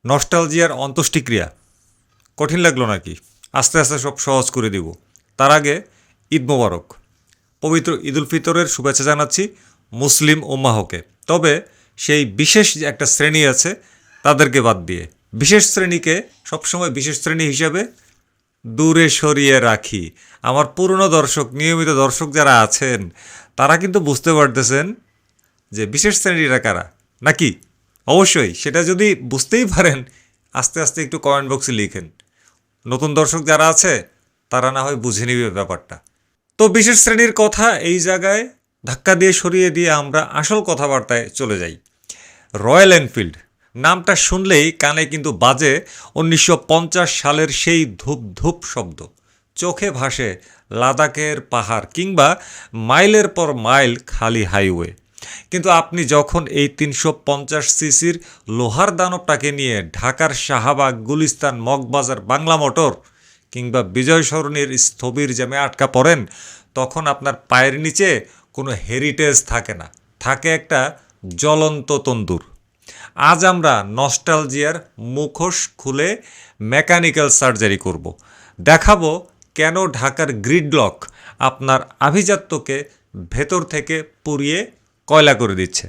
নস্টালজিয়ার অন্ত্যেষ্টিক্রিয়া কঠিন লাগলো নাকি? আস্তে আস্তে সব সহজ করে দিব। তার আগে ঈদ মোবারক, পবিত্র ঈদুল ফিতরের শুভেচ্ছা জানাচ্ছি মুসলিম উম্মাহকে। তবে সেই বিশেষ যে একটা শ্রেণী আছে তাদেরকে বাদ দিয়ে বিশেষ শ্রেণীকে সবসময় বিশেষ শ্রেণী হিসাবে দূরে সরিয়ে রাখি। আমার পুরনো দর্শক, নিয়মিত দর্শক যারা আছেন তারা কিন্তু বুঝতে পারতেছেন যে বিশেষ শ্রেণীরা কারা নাকি। অবশ্যই সেটা যদি বুঝতেই পারেন আস্তে আস্তে একটু কমেন্ট বক্সে লিখেন। নতুন দর্শক যারা আছে তারা না হয় বুঝে নিবে ব্যাপারটা। তো বিশেষ শ্রেণীর কথা এই জায়গায় ধাক্কা দিয়ে সরিয়ে দিয়ে আমরা আসল কথাবার্তায় চলে যাই। রয়্যাল এনফিল্ড নামটা শুনলেই কানে কিন্তু বাজে 1950 সালের সেই ধূপ ধূপ শব্দ। চোখে ভাসে লাদাখের পাহাড় কিংবা মাইলের পর মাইল খালি হাইওয়ে। কিন্তু আপনি যখন এই 350 সিসির লোহার দানবটাকে নিয়ে ঢাকার শাহবাগ, গুলিস্তান, মগবাজার, বাংলা মোটর কিংবা বিজয় সরণির স্থবির জ্যামে আটকা পড়েন, তখন আপনার পায়ের নিচে কোনো হেরিটেজ থাকে না, থাকে একটা জ্বলন্ত তন্দুর। আজ আমরা নস্টালজিয়ার মুখোশ খুলে মেকানিক্যাল সার্জারি করব। দেখাবো কেন ঢাকার গ্রিডলক আপনার আভিজাত্যকে ভেতর থেকে পুড়িয়ে কয়লা করে দিচ্ছে।